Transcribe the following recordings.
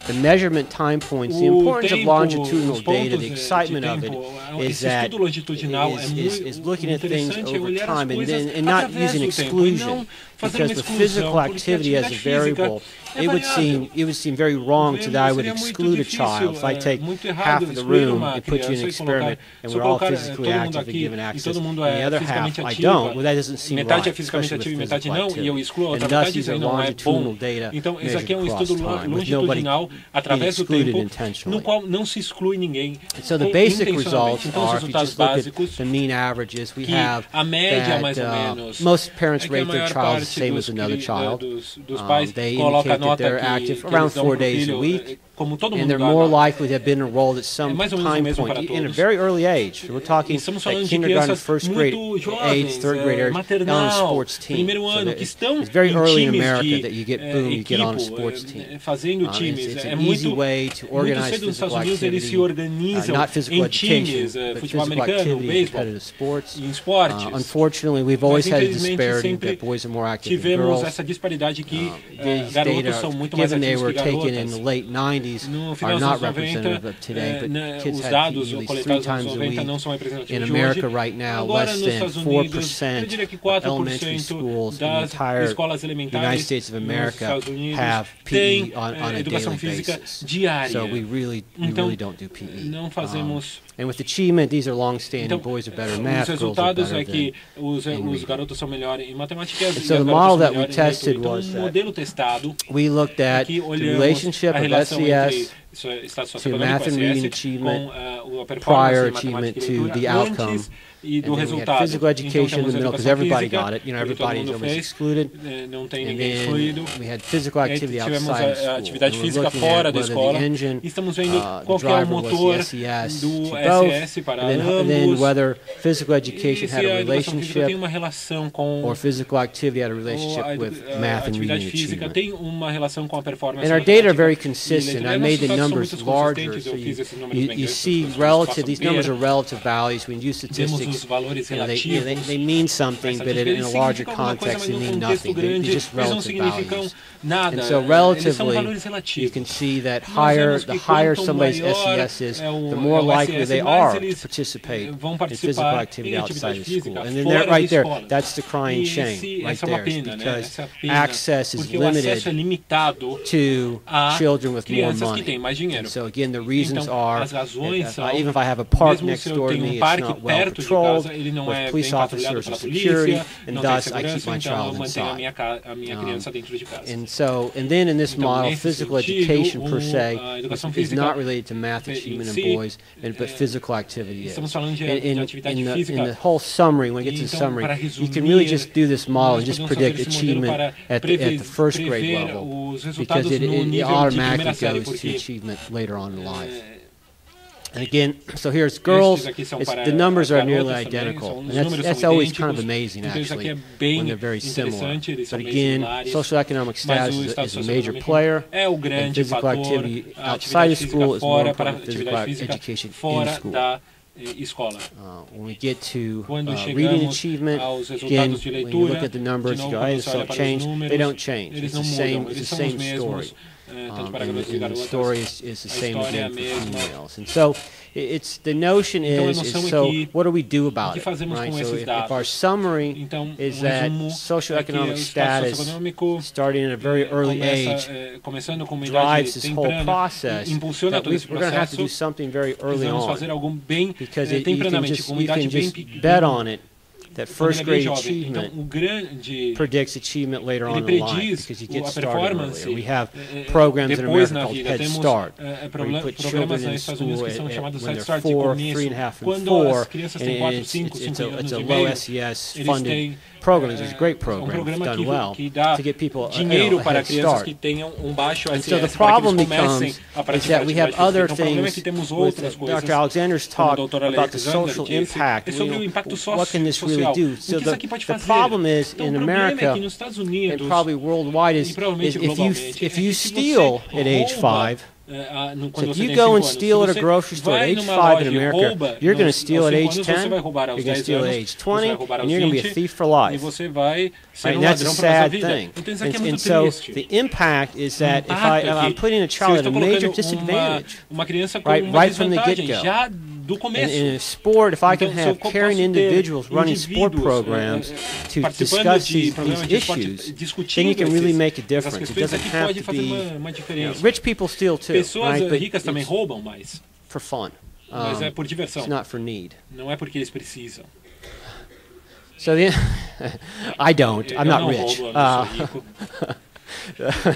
the measurement time points, the importance of longitudinal data, the excitement of it is that is looking at things over time and not using exclusion, because with physical activity as a variable, it would seem very wrong that I would exclude a child. If I take half of the room and put you in an experiment and we're all physically active and given access, and the other half I don't, well, that doesn't seem right, especially with physical activity. And thus these are longitudinal data measured across time, with nobody being excluded intentionally. And so the basic results are, if you just look at the mean averages, we have that most parents rate their child the same as another child. They indicate that they're active around 4 days a week, and they're more likely to have been enrolled at some time point in a very early age. So we're talking like kindergarten, first grade age, third grade age, on a sports team. So it's very early in America that you get you get on a sports team. It's an easy way to organize physical activity, not physical education, but physical activity in competitive sports. Unfortunately, we've always had a disparity that boys are more active than girls. These data, given they were taken in the late 90s, are not representative of today, but kids had PE at least 3 times a week. In America right now, less than 4% of elementary schools in the entire United States of America have PE on a daily basis. So we really don't do PE. And with achievement, these are long-standing. Boys are better in math, girls are better than in reading. And so the model that we tested was that we looked at the relationship of SES to math and reading achievement, prior achievement to the outcome. And then we had physical education in the middle, because everybody got it. Everybody is almost excluded. And then we had physical activity outside of school. And we're looking at whether the engine, the driver was the SES to both, and then whether physical education had a relationship or physical activity had a relationship with math and reading achievement. And our data are very consistent. I made the numbers larger, so you see relative, these numbers are relative values. When you use statistics, they mean something, but in a larger context, they mean nothing. They're just relative values. And so relatively, you can see that the higher somebody's SES is, the more likely they are to participate in physical activity outside of school. And then right there, that's the crying shame right there, because access is limited to children with more money. And so again, the reasons are, even if I have a park next door to me, it's not well patrolled with police officers and security, and thus I keep my child inside. And then in this model, physical education per se is not related to math achievement in boys, but physical activity is. In the whole summary, when we get to the summary, you can really just do this model and just predict achievement at the first grade level, because it automatically goes to achievement later on in life. And again, so here's girls, the numbers are nearly identical. And that's always kind of amazing, actually, when they're very similar. But again, socioeconomic status is a major player, and physical activity outside of school is more important than physical education in school. When we get to reading achievement, again, when you look at the numbers, you go, hey, this don't change. They don't change. It's the same story. And the story is the same again for females. And so the notion is so what do we do about it? Right? So if our summary is that socioeconomic status, starting at a very early age, drives this whole process, that we're going to have to do something very early on, because we can just bet on it that first grade achievement predicts achievement later on in life, because you get started earlier. We have programs in America called Head Start, where we put children in school when they're 4, 3.5, and 4, and it's a low SES funded program. It's a great program. It's done well to get people a head start. And so the problem becomes is that we have other things. With Dr. Alexander's talk about the social impact. What can this really do? So the problem is in America and probably worldwide is if you steal at age 5, So if you go and steal at a grocery store at age 5 in America, you're going to steal at age 10, you're going to steal at age 20, and you're going to be a thief for life. Right? And that's a sad thing. And so the impact is that if I'm putting a child at a major disadvantage, right from the get-go. In a sport, if I can have caring individuals running sport programs to discuss these issues, then you can really make a difference. It doesn't have to be... rich people steal too, right? But it's for fun. It's not for need. So I don't. I'm not rich.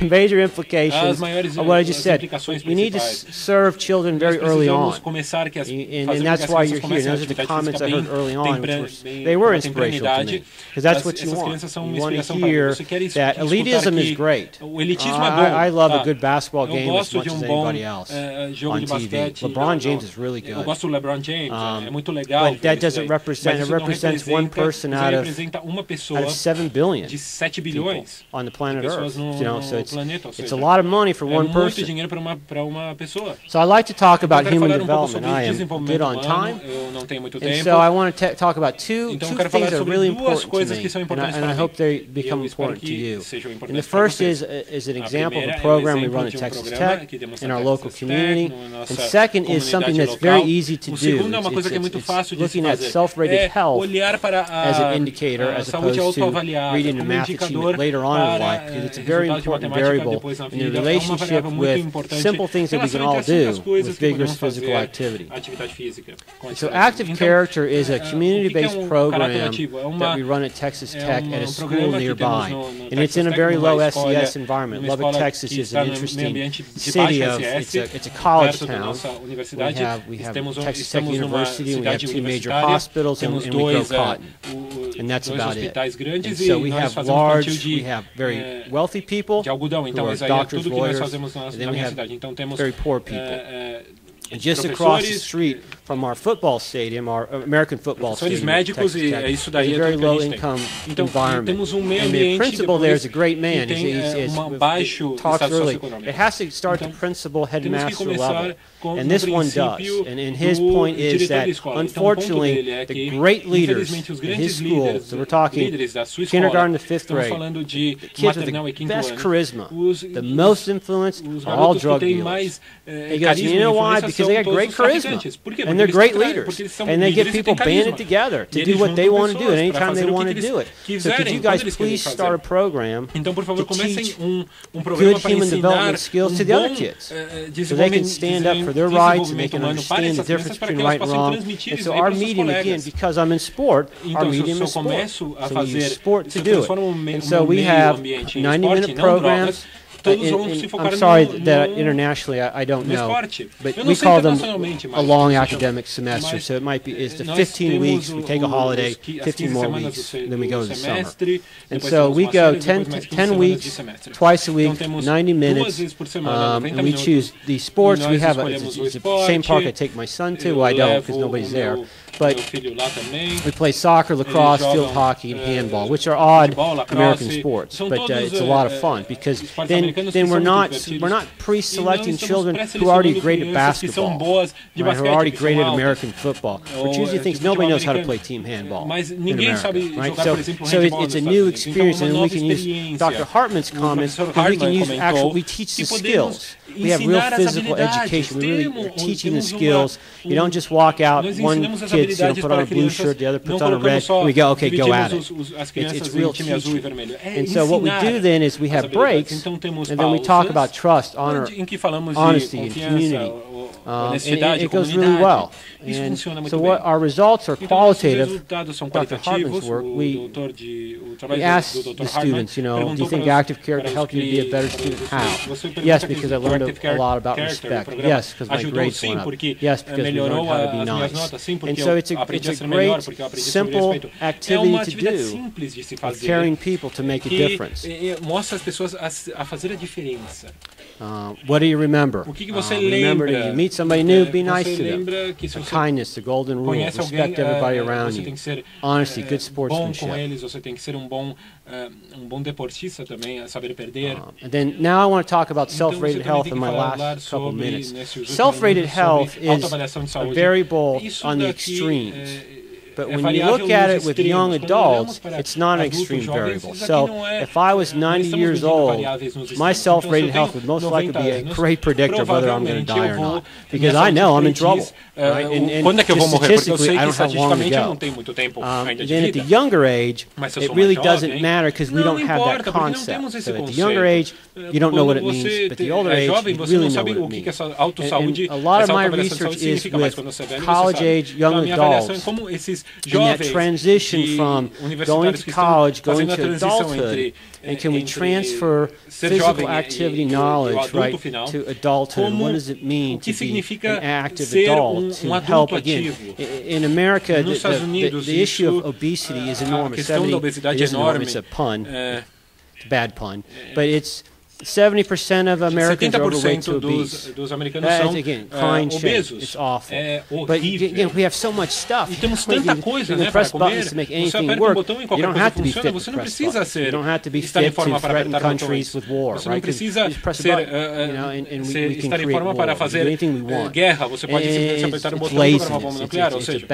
Major implications of what I just said. We need to serve children very early on, and that's why you're here. And those are the comments I heard early on, they were inspirational to me, because that's what you want. You want to hear that elitism is great. I love a good basketball game as much as anybody else on TV. LeBron James is really good. But that doesn't represent, it represents one person out of 7 billion people on the planet Earth. So it's a lot of money for one person. So I like to talk about human development. I am good on time, and so I want to talk about two things that are really important to me, and I hope they become important to you. And the first is an example of a program we run at Texas Tech in our local community, and second is something that's very easy to do. It's looking at self-rated health as an indicator as opposed to reading a math achievement later on in life, because it's a very important variable in the relationship with simple things that we can all do with vigorous physical activity. So Active Character is a community-based program that we run at Texas Tech at a school nearby, and it's in a very low SES environment. Lubbock, Texas is an interesting city. It's a college town. We have Texas Tech University, and we have 2 major hospitals, and we grow cotton. And that's about it. And so we have very wealthy people who are doctors, lawyers, and then we have very poor people. And just across the street from our football stadium, our American football stadium, Texas Tech, is a very low-income environment. And the principal there is a great man. He talks early. It has to start at the principal headmaster level, and this one does. And his point is that, unfortunately, the great leaders in his school, so we're talking kindergarten to 5th grade, the kids with the best charisma, the most influence, are all drug dealers. He goes, you know why? Because they got great charisma, and they're great leaders, and they get people banded together to do what they want to do at any time they want to do it. So could you guys please start a program to teach good human development skills to the other kids, so they can stand up for their rights and they can understand the difference between right and wrong. And so our medium, again, because I'm in sport, our medium is sport. So we use sport to do it. And so we have 90-minute programs. I'm sorry that internationally I don't know, but we call them a long academic semester. So it might be it's the 15 weeks, we take a holiday, 15 more weeks, then we go to the summer. And so we go 10 weeks, twice a week, 90 minutes, and we choose the sports. We have it's the same park I take my son to. Well, I don't because nobody's there. But we play soccer, lacrosse, field hockey, and handball, which are odd American sports. But it's a lot of fun because then we're not pre-selecting children who are already great at basketball, right, who are already great at American football. We're choosing things nobody knows how to play team handball in America, right? So it's a new experience, and we can use Dr. Hartman's comments. We can use we teach the skills. We have real physical education. We're teaching the skills. You don't just walk out, one kid put on a blue shirt, the other puts on a red, and we go, okay, go at it. It's real teaching. And so what we do then is we have breaks, and then we talk about trust, honor, honesty, and community. And it goes really well. And so what our results are qualitative. Dr. Hartman's work, we ask the students, do you think Active Character helped you to be a better student? How? Yes, because I learned a lot about respect. Yes, because my grades went up. Yes, because we learned how to be nice. And so it's a great, simple activity to do of carrying people to make a difference. What do you remember? Remember that you meet meet somebody new, be nice to them. lembra que se The você kindness, the golden rule, conhece alguém, respect everybody around você you. tem que ser Honesty, good bom sportsmanship. com eles, você tem que ser um bom deportista também, saber perder. And then now I want to talk about Então, self-rated você também health tem in que my falar last couple sobre, minutes. nesses últimos Self-rated minutos, health sobre is autoavaliação de a saúde. variable Isso on the daqui, extremes. But é when you variável look at nos it with extremos. young Quando olhamos adults, para it's not an adultos extreme jovens, variable. isso aqui So não é, if I was não 90 estamos years medindo old, variáveis nos my extremos. self-rated Então, health would most likely be a 90 great predictor of whether I'm going to die or provavelmente eu vou not, because I know I'm in trouble. Right? Quando é que eu vou just morrer? Porque eu statistically, sei I que don't have long to estatisticamente eu go. não tenho muito tempo ainda de Then at the vida. younger age, Mas se eu it sou really mais doesn't jovem, matter because we não don't have that importa, porque não concept. temos esse So at the conceito. younger age, you don't know what it Quando means, você but the older age, jovem, you você really não know sabe what o it que é means. essa autossaúde, And a lot of essa my autoavaliação de saúde research is significa, mas with quando você é velho, você college sabe. age young Então, a minha avaliação é adults, como esses and that jovens transition de from going universitários to que estão college, going fazendo a to transição adulthood, and can we entre transfer ser physical jovem activity e o knowledge, adulto right, final, to adulthood? como What does it mean o que to be significa an active ser adult? To adulto help again. ativo. In America, Nos Estados Unidos, the issue of isso, obesity is a enormous. questão da obesidade é enorme. It's a pun. It's a bad pun, but it's 70% of Americans are overweight to 70% obese. dos americanos são Again, crying shame. obesos. It's awful. É But horrível. again, we have so much stuff. E temos Like, tanta you coisa, can né, para press comer. buttons to make Você anything aperta work. botão e You qualquer don't coisa have to be funciona. fit Você to não press precisa buttons. You ser don't have to be estar em fit forma to para threaten apertar countries botões. with war, Você não right? 'Cause precisa you just press a ser, button, and we can estar em create forma war. para We can do fazer anything we want. guerra. Você pode simplesmente apertar um botão para uma bomba nuclear. Ou seja,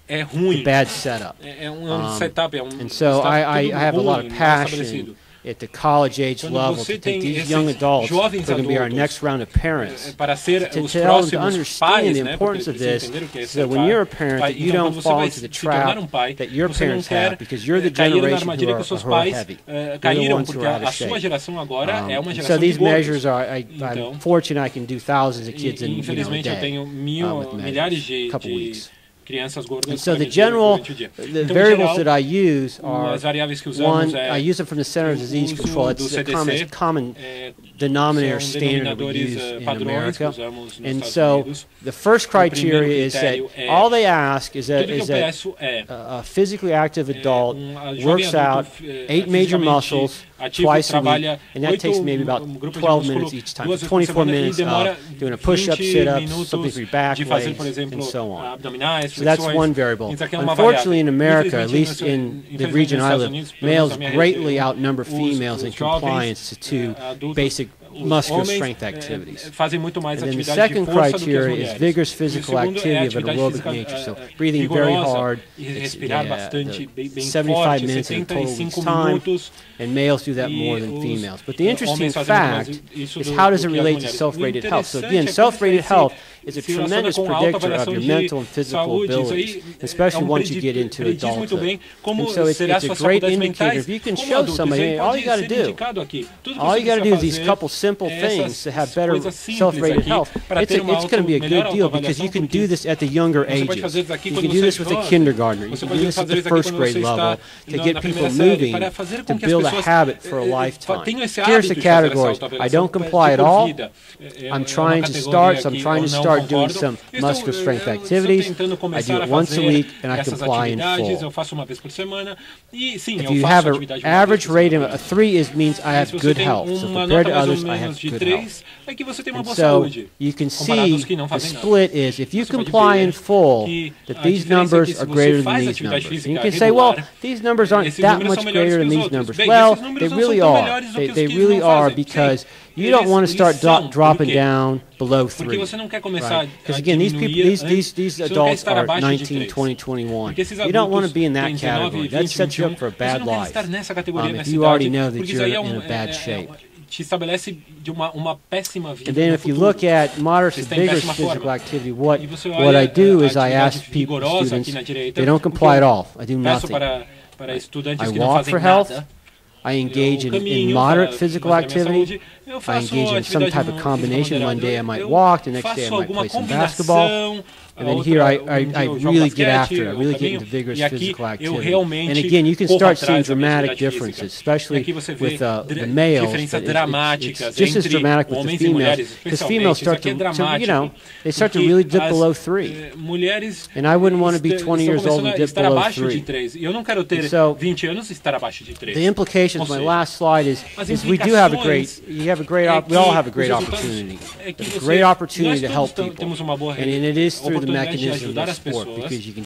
é ruim. bad setup. É setup, é And so I have a lot of passion estabelecido. at the college age Quando level você to take tem these young esses adults who are jovens going to be our adultos, next round of parents, para ser to os tell them to próximos understand pais, the né? importance Porque of this, entender o que é so ser that when pai. you're a parent, that you Então, don't quando você fall vai into the se tornar trap pai, that your você não parents quer have, because you're the cair na generation armadilha who que are, os seus who are pais heavy. You're the caíram, ones who porque are out a of sua shape. geração agora é uma So geração de these measures gordos. are, Então, I'm fortunate I can do thousands of kids in a infelizmente eu day tenho with milhares measures, a couple de weeks. crianças And gordas so the durante general, o dia. the Então, em variables geral, that I use are, as variáveis que usamos one, I use them from the Center of Disease uso Control. do It's the CDC, common denominator são standard that we denominadores use in padrões que America. usamos nos And Estados so Unidos. the first O primeiro criteria is that critério é, all they ask is that, tudo que eu peço é a physically active adult jovem works out adulto, 8 major fisicamente muscles ativo, twice a week, trabalha and that takes maybe about 12 minutes each time. 24 minutes doing a push-up, sit-up, something for your back, de fazer, legs, por exemplo, and so on. abdominais, So that's flexões. one variable. Isso aqui é uma Unfortunately, in variável. America, at least in the region I live, males greatly outnumber females in compliance to basic muscular strength activities. Fazem muito mais And then the atividade de second força do que as criteria is mulheres. vigorous E o physical segundo é activity of an atividade aerobic física nature. So breathing very vigorosa hard, e it's, respirar bastante, bem 75 forte, minutes in a total week's 75 time, minutos. and males do that more than os females. But the interesting homens fazem muito mais fact isso is do how does que it as relate to mulheres. self-rated O health? So interessante again, é que self-rated health is a se relaciona tremendous com a predictor of autoavaliação your de mental and physical saúde. Isso abilities, aí especially once you prediz get into muito bem adulthood. como And so it's será a suas great faculdades indicator. mentais If you can como show adulto. somebody, Ele hey, all pode you got to ser do, indicado aqui. Tudo que all você you got to do precisa is these fazer couple simple é essas things to have better coisas simples self-rated aqui health. para ter uma It's going to be a melhor good deal because you autoavaliação, can porque do this at the younger você pode ages. fazer isso aqui You quando can do você this é with a jovem. kindergartner. You Você can pode do this at fazer the isso aqui first quando grade você level está to na get people primeira série, moving para fazer to com que as build a pessoas habit for a lifetime. tenham esse Here's the hábito de fazer essa categories. I autoavaliação don't comply at por all. vida. I'm trying to start, so I'm trying to start doing some muscular strength activities. I do it once a week and I comply in full. Eu faço uma vez por semana e sim, If eu you faço have atividade an average rating of a 3 means I have se você good tem health. So uma compared nota to mais ou others, I have menos de good health. 3, é que você tem uma And boa so saúde. you can comparado see aos que não the fazem nada. split is if you Você pode comply ver in full, que that a these diferença é que numbers se are você greater than faz these atividade numbers. física And you can say, well, regular, these numbers aren't esses that números much são melhores greater que than os these outros. numbers. Bem, Well, esses números they não really são tão are. melhores do que os They que really não are fazem. because Sim, you don't want to start são. dropping Por quê? down below Porque 3. você não quer começar Because a again, these people, diminuir these você não quer adults estar are abaixo de 19, 3. 20, 21. Porque esses You don't want to adultos be in that têm 19, category. 20, That sets you up 21, for a você bad não quer life. estar nessa categoria, If nessa you already idade, know that porque you're isso aí in a bad shape. te estabelece de uma péssima vida And then no if you futuro. look at moderate Você to está em vigorous péssima physical forma. activity, E what você I olha do a is I ask atividade people, vigorosa students, aqui na direita, they don't o que comply at all. I do peço nothing. para estudantes I que não walk fazem for health. nada. I engage Eu in caminho moderate para physical manter minha activity. saúde. Eu I faço engage in some atividade type of combination. One day I might eu walk, the next day I faço might alguma play some basketball. combinação, And then here I really get after it. I really get into vigorous physical activity. And again, you can start seeing dramatic differences, especially with the males. It's just as dramatic with the females, because females start to they start to really dip below 3. And I wouldn't want to be 20 years old and dip below 3. So the implications, my last slide is we do have a great, we all have a great opportunity. A great opportunity to help people. And it is through the mechanism of sport, because you can